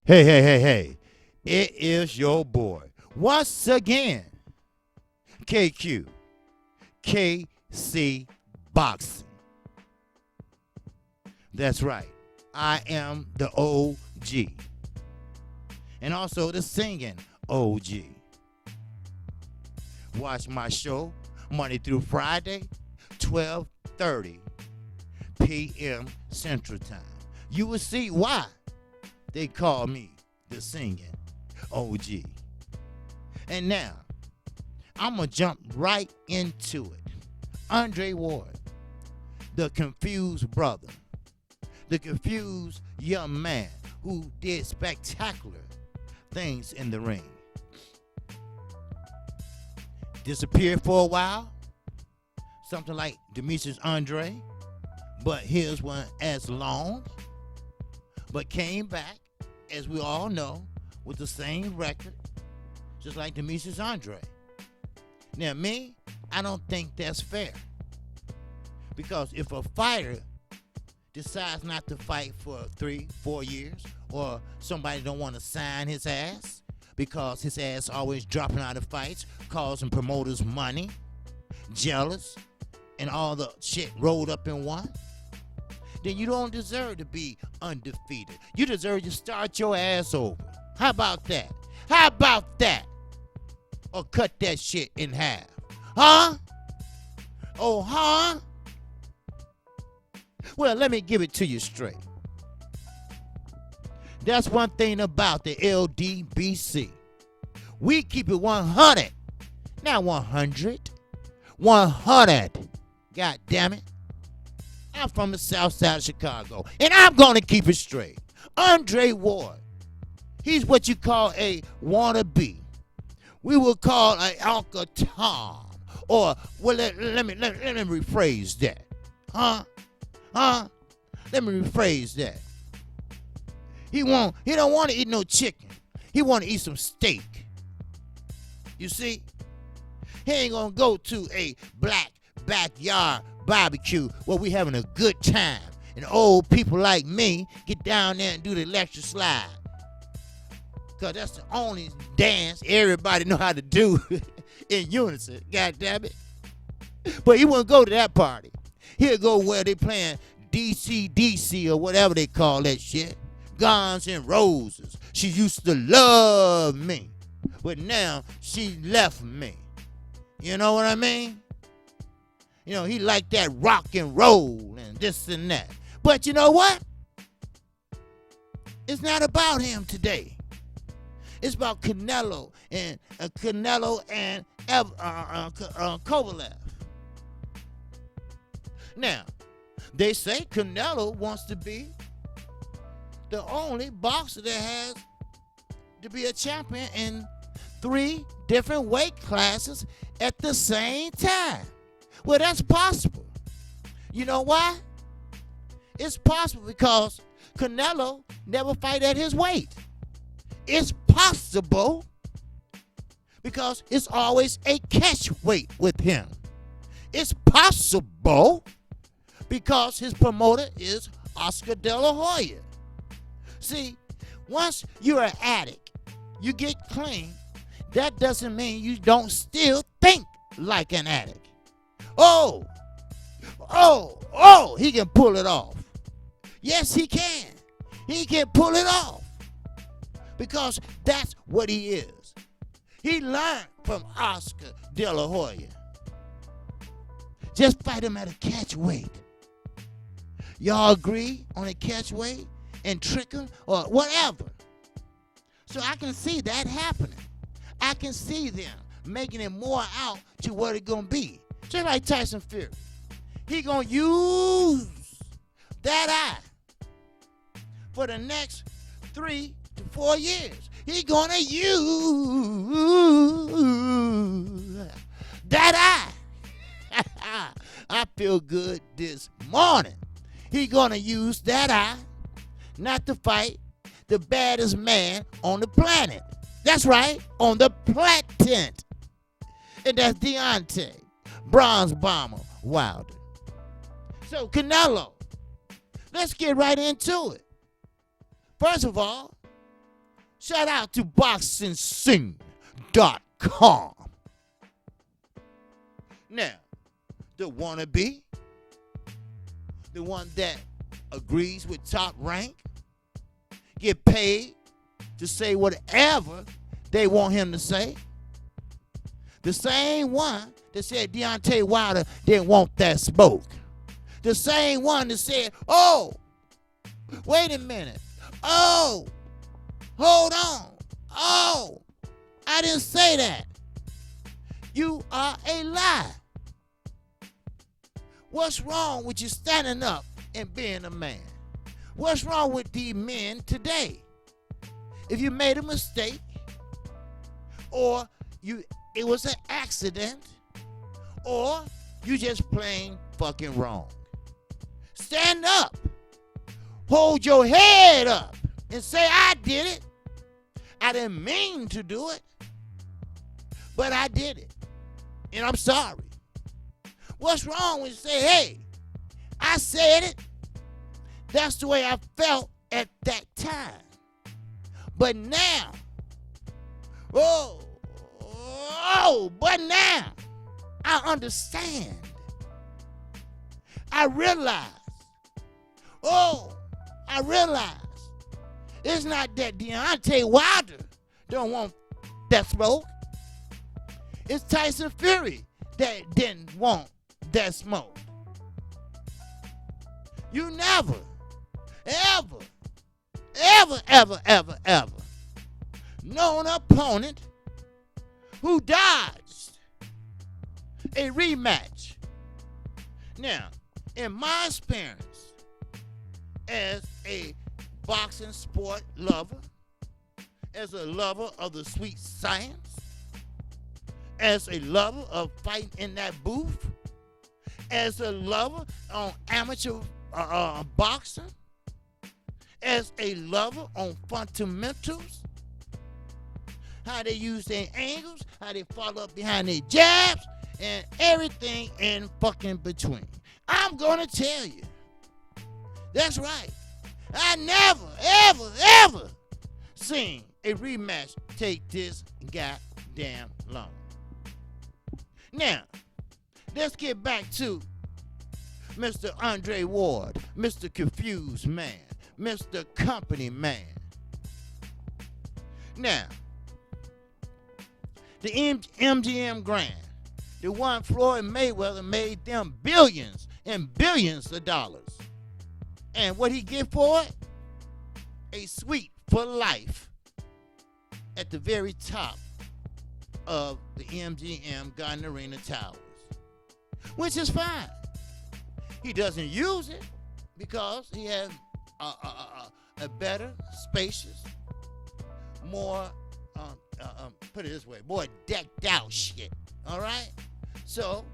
Hey, hey, hey, hey. It is your boy. Once again, KQ, KC Boxing. That's right. I am the OG. And also the singing OG. Watch my show Monday through Friday, 12:30 p.m. Central Time. You will see why they call me the singing OG. And now, I'm going to jump right into it. Andre Ward, the confused brother, the confused young man who did spectacular things in the ring. Disappeared for a while, something like Demetrius Andre, but his wasn't as long, but came back, as we all know, with the same record, just like Demetrius Andre. Now, me, I don't think that's fair. Because if a fighter decides not to fight for 3-4 years, or somebody don't want to sign his ass because his ass always dropping out of fights, causing promoters money, jealous, and all the shit rolled up in one, then you don't deserve to be undefeated. You deserve to start your ass over. How about that? How about that? Or cut that shit in half. Huh? Oh, huh? Well, let me give it to you straight. That's one thing about the LDBC. We keep it 100. Not 100. 100. God damn it. I'm from the south side of Chicago, and I'm going to keep it straight. Andre Ward, he's what you call a wannabe. We will call an Uncle Tom. Or, well, let me rephrase that. Huh? Let me rephrase that. He don't want to eat no chicken. He want to eat some steak. You see? He ain't going to go to a black backyard barbecue where we having a good time and old people like me get down there and do the electric slide. Because that's the only dance everybody know how to do in unison. God damn it. But he wouldn't go to that party. He'll go where they playing DC or whatever they call that shit. Guns and Roses. She used to love me. But now she left me. You know what I mean? You know, he liked that rock and roll and this and that. But you know what? It's not about him today. It's about Canelo and Kovalez. Now, they say Canelo wants to be the only boxer that has to be a champion in 3 different weight classes at the same time. Well, that's possible. You know why? It's possible because Canelo never fight at his weight. It's possible because it's always a catch weight with him. It's possible because his promoter is Oscar De La Hoya. See, once you're an addict, you get clean, that doesn't mean you don't still think like an addict. Oh, he can pull it off. Yes, he can. He can pull it off. Because that's what he is. He learned from Oscar De La Hoya. Just fight him at a catch weight. Y'all agree on a catch weight and trick him or whatever. So I can see that happening. I can see them making it more out to what it's going to be. Just like Tyson Fury. He going to use that eye for the next 3 to 4 years. He going to use that eye. I feel good this morning. He going to use that eye not to fight the baddest man on the planet. That's right, on the planet. And that's Deontay, Bronze Bomber Wilder. So Canelo, let's get right into it. First of all, Shout out to boxingscene.com. Now, the wannabe, the one that agrees with Top Rank, get paid to say whatever they want him to say. The same one that said Deontay Wilder didn't want that smoke. The same one that said, oh, wait a minute. Oh, hold on. Oh, I didn't say that. You are a lie. What's wrong with you standing up and being a man? What's wrong with the men today? If you made a mistake or it was an accident or you just plain fucking wrong, stand up. Hold your head up and say, I did it. I didn't mean to do it, but I did it. And I'm sorry. What's wrong when you say, hey, I said it. That's the way I felt at that time. But now, but now I understand. I realize it's not that Deontay Wilder don't want that smoke. It's Tyson Fury that didn't want that smoke. You never, ever known an opponent who dodged a rematch. Now, in my experience as a boxing sport lover, as a lover of the sweet science, as a lover of fighting in that booth, as a lover on amateur boxing, as a lover on fundamentals, how they use their angles, how they follow up behind their jabs, and everything in fucking between. I'm gonna tell you, that's right. I never, ever seen a rematch take this goddamn long. Now, let's get back to Mr. Andre Ward, Mr. Confused Man, Mr. Company Man. Now, the MGM Grand, the one Floyd Mayweather made them billions and billions of dollars. And what he get for it? A suite for life at the very top of the MGM Garden Arena Towers, which is fine. He doesn't use it because he has a better, spacious, more, put it this way, more decked out shit, all right? So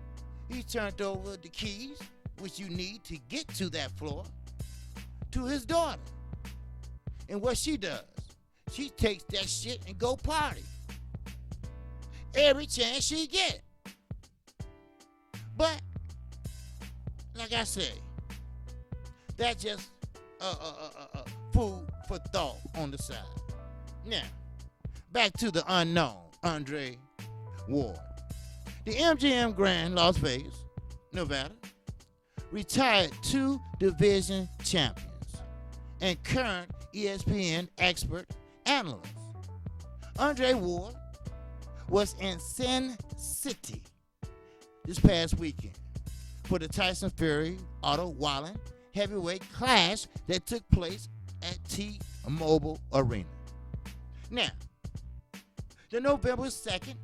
he turned over the keys, which you need to get to that floor, to his daughter. And what she does, she takes that shit and go party every chance she get. But like I say, that's just food for thought on the side. Now, back to the unknown Andre Ward. The MGM Grand, Las Vegas, Nevada, retired 2 division champions and current ESPN expert analyst. Andre Ward was in Sin City this past weekend for the Tyson Fury Otto Wallen heavyweight clash that took place at T-Mobile Arena. Now, the November 2nd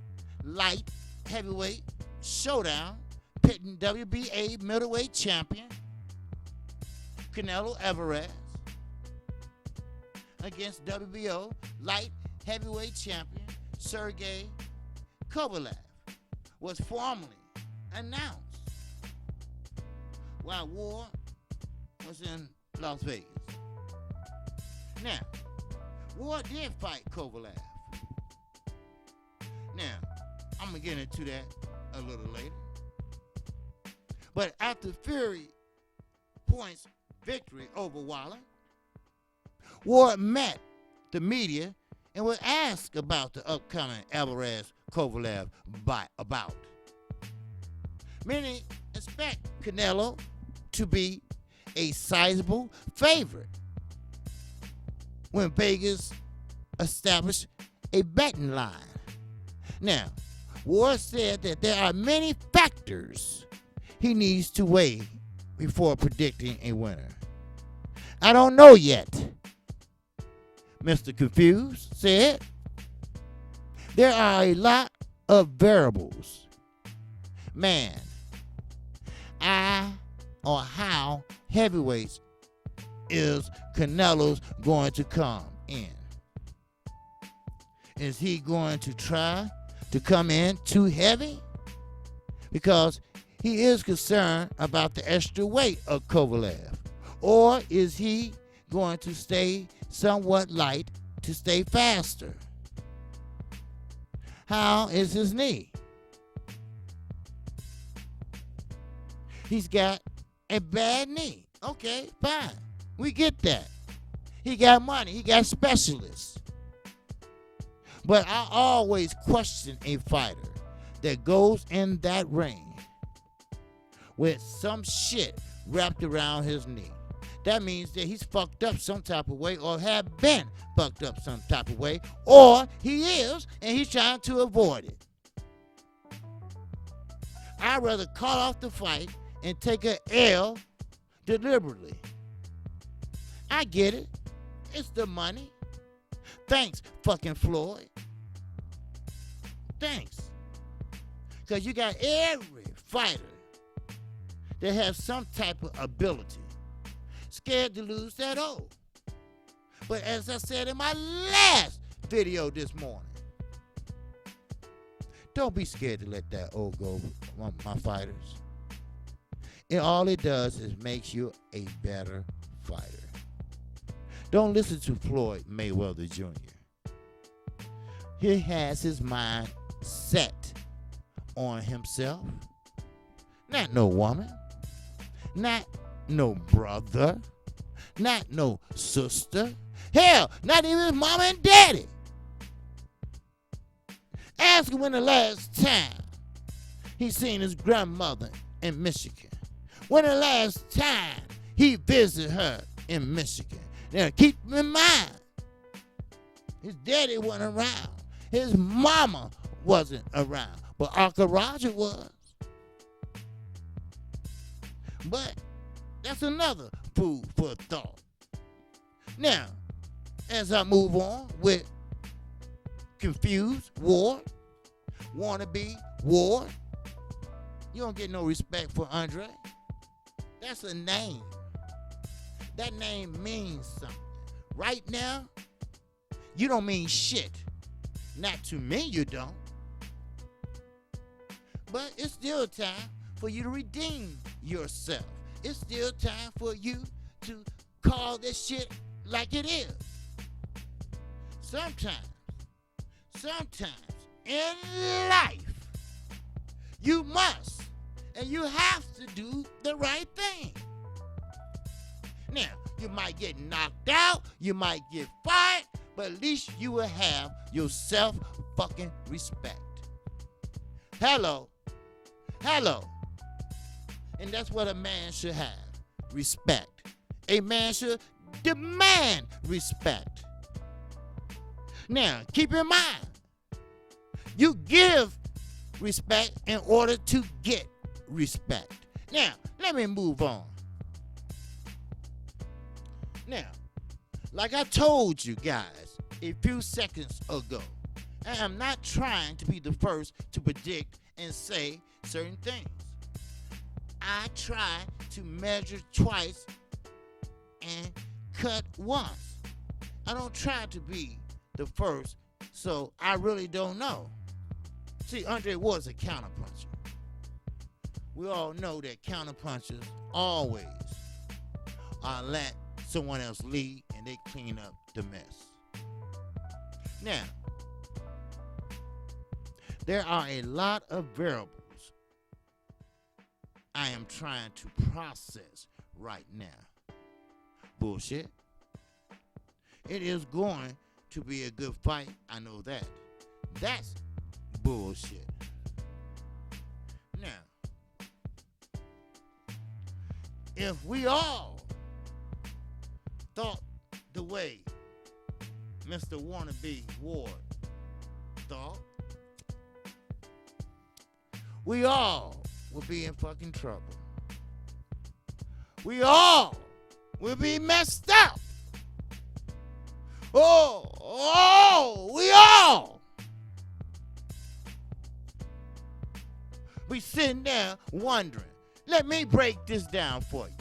light heavyweight showdown pitting WBA middleweight champion Canelo Alvarez against WBO light heavyweight champion Sergey Kovalez was formally announced while Ward was in Las Vegas. Now, Ward did fight Kovalez. Now, I'm going to get into that a little later. But after Fury points victory over Wallen, Ward met the media and will ask about the upcoming Alvarez Kovalev bout. Many expect Canelo to be a sizable favorite when Vegas established a betting line. Now, Ward said that there are many factors he needs to weigh before predicting a winner. I don't know yet, Mr. Confused said. There are a lot of variables. Man, how heavyweights is Canelo's going to come in? Is he going to try to come in too heavy? Because he is concerned about the extra weight of Kovalev. Or is he going to stay somewhat light to stay faster? How is his knee? He's got a bad knee. Okay, fine. We get that. He got money. He got specialists. But I always question a fighter that goes in that ring with some shit wrapped around his knee. That means that he's fucked up some type of way, or have been fucked up some type of way, or he is and he's trying to avoid it. I'd rather call off the fight and take an L deliberately. I get it. It's the money. Thanks, fucking Floyd. Thanks. Because you got every fighter that has some type of ability scared to lose that O. But as I said in my last video this morning, don't be scared to let that O go, my fighters. And all it does is makes you a better fighter. Don't listen to Floyd Mayweather Jr. He has his mind set on himself. Not no woman. Not no brother. Not no sister. Hell, not even his mama and daddy. Ask him when the last time he seen his grandmother in Michigan. When the last time he visited her in Michigan. Now, keep in mind, his daddy wasn't around. His mama wasn't around. But Uncle Roger was. But that's another food for thought. Now, as I move on with Confused Ward, Wannabe Ward, you don't get no respect for Andre. That's a name. That name means something. Right now, you don't mean shit. Not to me, you don't. But it's still time for you to redeem yourself. It's still time for you to call this shit like it is. Sometimes in life, you must and you have to do the right thing. Now, you might get knocked out, you might get fired, but at least you will have your self-fucking respect. Hello. And that's what a man should have, respect. A man should demand respect. Now, keep in mind, you give respect in order to get respect. Now, let me move on. Now, like I told you guys a few seconds ago, I am not trying to be the first to predict and say certain things. I try to measure twice and cut once. I don't try to be the first, so I really don't know. See, Andre was a counterpuncher. We all know that counterpunchers always let someone else lead and they clean up the mess. Now, there are a lot of variables I am trying to process right now. Bullshit. It is going to be a good fight. I know that. That's bullshit. Now, if we all thought the way Mr. Wannabe Ward thought, we all will be in fucking trouble. We all will be messed up. We all. We sitting there wondering. Let me break this down for you.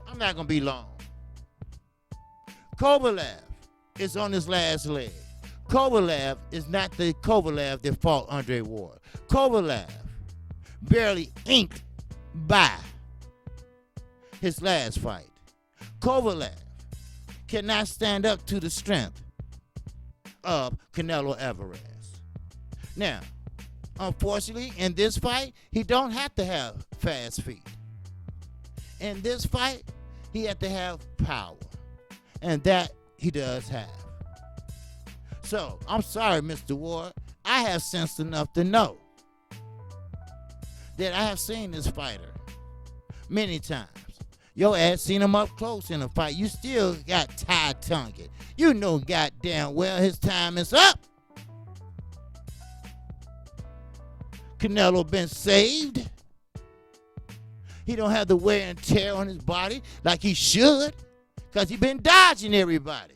I'm not going to be long. Kovalez is on his last leg. Kovalez is not the Kovalez that fought Andre Ward. Kovalez barely inked by his last fight. Kovalez cannot stand up to the strength of Canelo Alvarez. Now, unfortunately, in this fight, he don't have to have fast feet. In this fight, he had to have power. And that he does have. So, I'm sorry, Mr. Ward. I have sense enough to know that I have seen this fighter many times. Your ass seen him up close in a fight. You still got tie-tongued. You know goddamn well his time is up. Canelo been saved. He don't have the wear and tear on his body like he should because he been dodging everybody.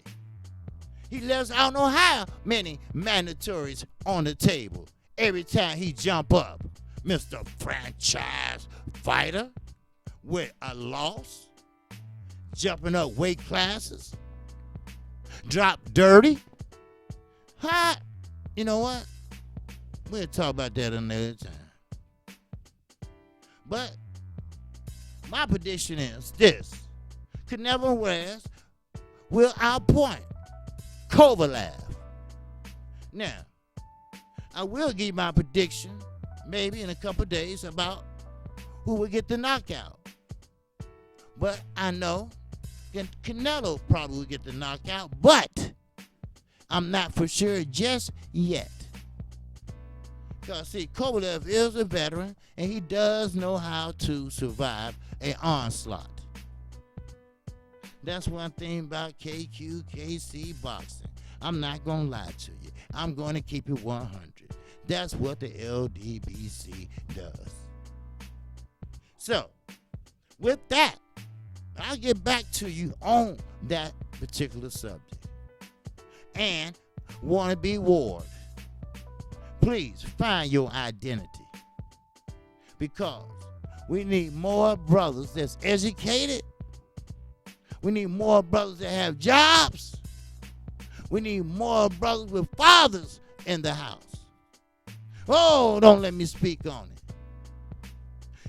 He left I don't know how many mandatories on the table every time he jump up. Mr. Franchise Fighter with a loss, jumping up weight classes, drop dirty. Hot. You know what? We'll talk about that another time. But my prediction is this. Canelo Alvarez will outpoint Kovalez. Now, I will give my prediction maybe in a couple of days about who will get the knockout. But I know Canelo probably will get the knockout, but I'm not for sure just yet. Because, see, Kovalez is a veteran, and he does know how to survive an onslaught. That's one thing about KC boxing. I'm not going to lie to you. I'm going to keep it 100. That's what the LDBC does. So, with that, I'll get back to you on that particular subject. And Wannabe Ward, please find your identity. Because we need more brothers that's educated. We need more brothers that have jobs. We need more brothers with fathers in the house. Oh, don't let me speak on it.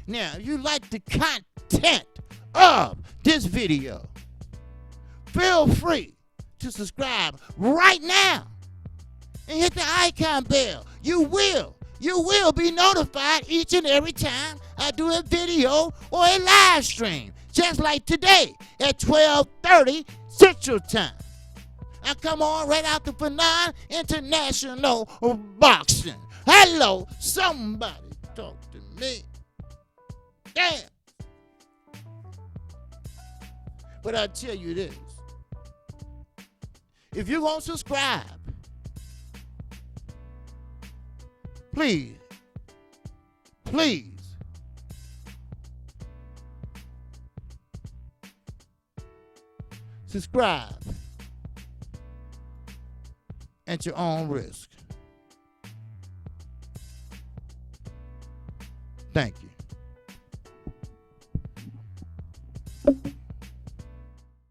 Now, if you like the content of this video, feel free to subscribe right now and hit the icon bell. You will be notified each and every time I do a video or a live stream, just like today at 12:30 Central Time. I come on right after Fanon International Boxing. Hello, somebody talk to me. Damn. But I tell you this. If you're going to subscribe, please subscribe at your own risk.